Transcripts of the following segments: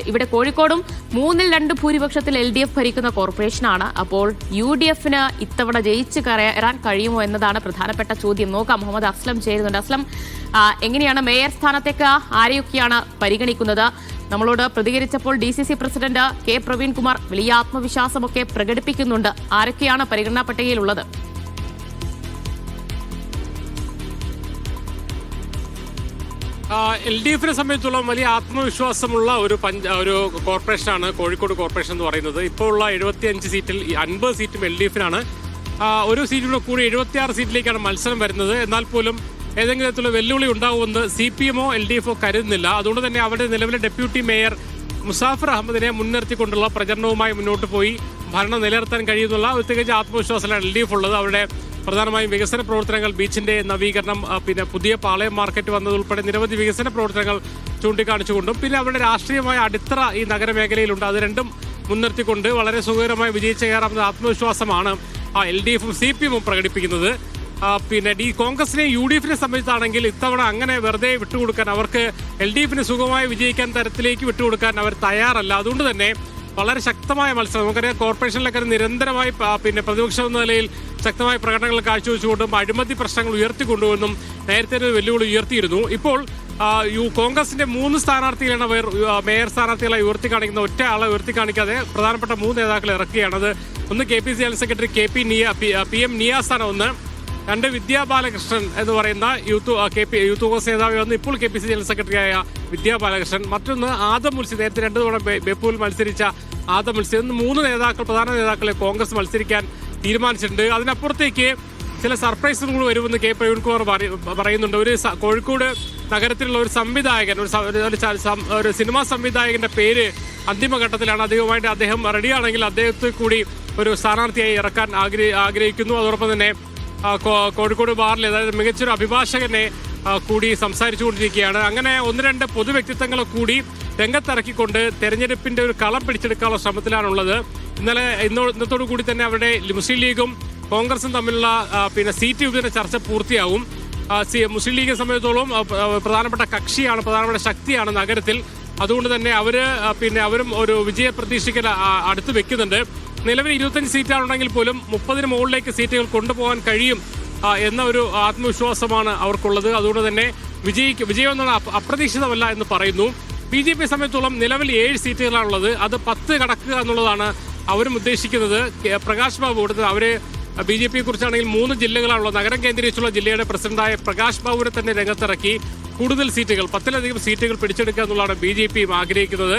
ഇവിടെ കോഴിക്കോടും 3-2 ഭൂരിപക്ഷത്തിൽ LDF ഭരിക്കുന്ന കോർപ്പറേഷനാണ്. അപ്പോൾ UDF-ന് ഇത്തവണ ജയിച്ചു കയറാൻ കഴിയുമോ എന്നതാണ് പ്രധാനപ്പെട്ട ചോദ്യം. നോക്കാം, മുഹമ്മദ് അസ്ലം ചേരുന്നുണ്ട്. അസ്ലം, എങ്ങനെയാണ് മേയർ സ്ഥാനത്തേക്ക് ആരെയൊക്കെയാണ് പരിഗണിക്കുന്നത്? നമ്മളോട് പ്രതികരിച്ചപ്പോൾ DCC പ്രസിഡന്റ് K പ്രവീൺകുമാർ വലിയ ആത്മവിശ്വാസമൊക്കെ പ്രകടിപ്പിക്കുന്നുണ്ട്. ആരൊക്കെയാണ് പരിഗണനാ പട്ടികയിലുള്ളത്? LDF-നെ സംബന്ധിച്ചോളം വലിയ ആത്മവിശ്വാസമുള്ള ഒരു കോർപ്പറേഷനാണ് കോഴിക്കോട് കോർപ്പറേഷൻ എന്ന് പറയുന്നത്. ഇപ്പോൾ ഉള്ള 75 സീറ്റിൽ 50 സീറ്റും LDF-നാണ്. ഒരു സീറ്റിലൂടെ കൂടി 76 സീറ്റിലേക്കാണ് മത്സരം വരുന്നത്. എന്നാൽ പോലും ഏതെങ്കിലും തരത്തിലുള്ള വെല്ലുവിളി ഉണ്ടാവുമെന്ന് CPM-ഓ LDF-ഓ കരുതുന്നില്ല. അതുകൊണ്ട് തന്നെ അവിടെ നിലവിലെ ഡെപ്യൂട്ടി മേയർ മുസാഫർ അഹമ്മദിനെ മുൻനിർത്തിക്കൊണ്ടുള്ള പ്രചരണവുമായി മുന്നോട്ട് പോയി ഭരണം നിലനിർത്താൻ കഴിയുന്നുള്ള ഒരു തികഞ്ഞ ആത്മവിശ്വാസത്തിലാണ് LDF ഉള്ളത്. അവിടെ പ്രധാനമായും വികസന പ്രവർത്തനങ്ങൾ, ബീച്ചിന്റെ നവീകരണം, പിന്നെ പുതിയ പാളയം മാർക്കറ്റ് വന്നതുൾപ്പെടെ നിരവധി വികസന പ്രവർത്തനങ്ങൾ ചൂണ്ടിക്കാണിച്ചുകൊണ്ടും പിന്നെ അവരുടെ രാഷ്ട്രീയമായ അടിത്തറ ഈ നഗരമേഖലയിലുണ്ട്. അത് രണ്ടും മുൻനിർത്തിക്കൊണ്ട് വളരെ സുഖകരമായി വിജയിച്ചു കയറാമെന്ന ആത്മവിശ്വാസമാണ് LDF-ഉം CPM-ഉം പ്രകടിപ്പിക്കുന്നത്. പിന്നെ കോൺഗ്രസിനെ UDF-നെ സംബന്ധിച്ചാണെങ്കിൽ ഇത്തവണ അങ്ങനെ വെറുതെ വിട്ടുകൊടുക്കാൻ, അവർക്ക് LDF-ന് സുഖമായി വിജയിക്കാൻ തരത്തിലേക്ക് വിട്ടുകൊടുക്കാൻ അവർ തയ്യാറല്ല. അതുകൊണ്ട് തന്നെ വളരെ ശക്തമായ മത്സരം, നമുക്കറിയാം കോർപ്പറേഷനിലൊക്കെ നിരന്തരമായി പിന്നെ പ്രതിപക്ഷം എന്ന നിലയിൽ ശക്തമായ പ്രകടനങ്ങൾ കാഴ്ചവെച്ചുകൊണ്ടും അഴിമതി പ്രശ്നങ്ങൾ ഉയർത്തിക്കൊണ്ടുവന്നും നേരത്തെ ഒരു വെല്ലുവിളി ഉയർത്തിയിരുന്നു. ഇപ്പോൾ കോൺഗ്രസിന്റെ 3 സ്ഥാനാർത്ഥികളാണ് മേയർ സ്ഥാനാർത്ഥികളായി ഉയർത്തി കാണിക്കുന്ന ഒറ്റ ആളെ ഉയർത്തി കാണിക്കാതെ പ്രധാനപ്പെട്ട 3 നേതാക്കളെ ഇറക്കുകയാണത്. ഒന്ന് KPC ജനറൽ സെക്രട്ടറി PM നിയാസാണ് ഒന്ന്, 2 വിദ്യാ ബാലകൃഷ്ണൻ എന്ന് പറയുന്ന യൂത്ത് കോൺഗ്രസ് നേതാവ് വന്ന് ഇപ്പോൾ KPC ജനറൽ സെക്രട്ടറിയായ വിദ്യാ ബാലകൃഷ്ണൻ, മറ്റൊന്ന് ആദം മുൽസി, നേരത്തെ 2 തവണ ബേപ്പൂരിൽ മത്സരിച്ച ആദം മുൽസി. എന്ന് 3 പ്രധാന നേതാക്കളെ കോൺഗ്രസ് മത്സരിക്കാൻ തീരുമാനിച്ചിട്ടുണ്ട്. അതിനപ്പുറത്തേക്ക് ചില സർപ്രൈസുകൾ കൂടി വരുമെന്ന് K പ്രവീൺകുമാർ പറയുന്നുണ്ട്. ഒരു കോഴിക്കോട് നഗരത്തിലുള്ള ഒരു സംവിധായകൻ, ഒരു സിനിമാ സംവിധായകന്റെ പേര് അന്തിമഘട്ടത്തിലാണ്. അധികമായിട്ട് അദ്ദേഹം റെഡിയാണെങ്കിൽ അദ്ദേഹത്തെ കൂടി ഒരു സ്ഥാനാർത്ഥിയായി ഇറക്കാൻ ആഗ്രഹിക്കുന്നു. അതോടൊപ്പം തന്നെ കോഴിക്കോട് ബാറിൽ, അതായത് മികച്ചൊരു അഭിഭാഷകനെ കൂടി സംസാരിച്ചുകൊണ്ടിരിക്കുകയാണ്. അങ്ങനെ 1-2 പൊതുവ്യക്തിത്വങ്ങളെ കൂടി രംഗത്തിറക്കിക്കൊണ്ട് തെരഞ്ഞെടുപ്പിന്റെ ഒരു കളം പിടിച്ചെടുക്കാനുള്ള ശ്രമത്തിലാണുള്ളത്. ഇന്നത്തോടു കൂടി തന്നെ അവിടെ മുസ്ലിം ലീഗും കോൺഗ്രസും തമ്മിലുള്ള പിന്നെ സീറ്റ് വിഭജന ചർച്ച പൂർത്തിയാവും. മുസ്ലിം ലീഗിനെ സംബന്ധിച്ചിടത്തോളം പ്രധാനപ്പെട്ട കക്ഷിയാണ്, പ്രധാനപ്പെട്ട ശക്തിയാണ് നഗരത്തിൽ. അതുകൊണ്ട് തന്നെ അവരും ഒരു വിജയ പ്രതീക്ഷയ്ക്ക് അടുത്ത് വെക്കുന്നുണ്ട്. നിലവിൽ 25 സീറ്റാണുണ്ടെങ്കിൽ പോലും 30-ന് മുകളിലേക്ക് സീറ്റുകൾ കൊണ്ടുപോകാൻ കഴിയും എന്ന ഒരു ആത്മവിശ്വാസമാണ് അവർക്കുള്ളത്. അതുകൊണ്ട് തന്നെ വിജയം എന്നുള്ള അപ്രതീക്ഷിതമല്ല എന്ന് പറയുന്നു. BJP സംബന്ധിച്ചോളം നിലവിൽ 7 സീറ്റുകളാണുള്ളത്. അത് 10 കടക്കുക എന്നുള്ളതാണ് അവരും ഉദ്ദേശിക്കുന്നത്. പ്രകാശ് ബാബു കൊടുത്തത്, അവര് BJPയെ കുറിച്ചാണെങ്കിൽ 3 ജില്ലകളാണുള്ളത്. നഗരം കേന്ദ്രീകരിച്ചുള്ള ജില്ലയുടെ പ്രസിഡന്റായ പ്രകാശ് ബാബുവിനെ തന്നെ രംഗത്തിറക്കി കൂടുതൽ സീറ്റുകൾ, 10-ലധികം സീറ്റുകൾ പിടിച്ചെടുക്കുക എന്നുള്ളതാണ് BJPയും ആഗ്രഹിക്കുന്നത്.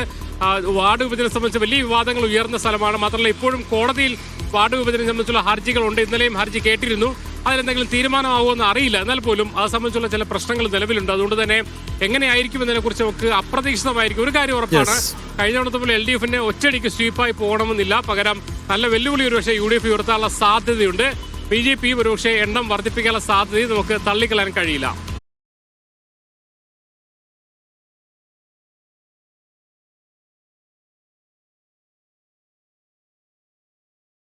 വാർഡ് വിഭജനം സംബന്ധിച്ച് വലിയ വിവാദങ്ങൾ ഉയർന്ന സ്ഥലമാണ്. മാത്രമല്ല ഇപ്പോഴും കോടതിയിൽ വാർഡ് വിഭജനം സംബന്ധിച്ചുള്ള ഹർജികളുണ്ട്. ഇന്നലെയും ഹർജി കേട്ടിരുന്നു. അതിലെന്തെങ്കിലും തീരുമാനമാവുമെന്ന് അറിയില്ല. എന്നാൽ പോലും അത് സംബന്ധിച്ചുള്ള ചില പ്രശ്നങ്ങൾ നിലവിലുണ്ട്. അതുകൊണ്ട് തന്നെ എങ്ങനെയായിരിക്കും എന്നതിനെക്കുറിച്ച് നമുക്ക് അപ്രതീക്ഷിതമായിരിക്കും. ഒരു കാര്യം ഉറപ്പാണ്, കഴിഞ്ഞ തവണ LDF-ന് ഒറ്റയടിക്ക് സ്വീപ്പായി പോകണമെന്നില്ല. പകരം നല്ല വെല്ലുവിളി ഒരുപക്ഷെ UDF ഉയർത്താനുള്ള സാധ്യതയുണ്ട്. BJPയും ഒരുപക്ഷെ എണ്ണം വർദ്ധിപ്പിക്കാനുള്ള സാധ്യതയും നമുക്ക് തള്ളിക്കളയാൻ കഴിയില്ല.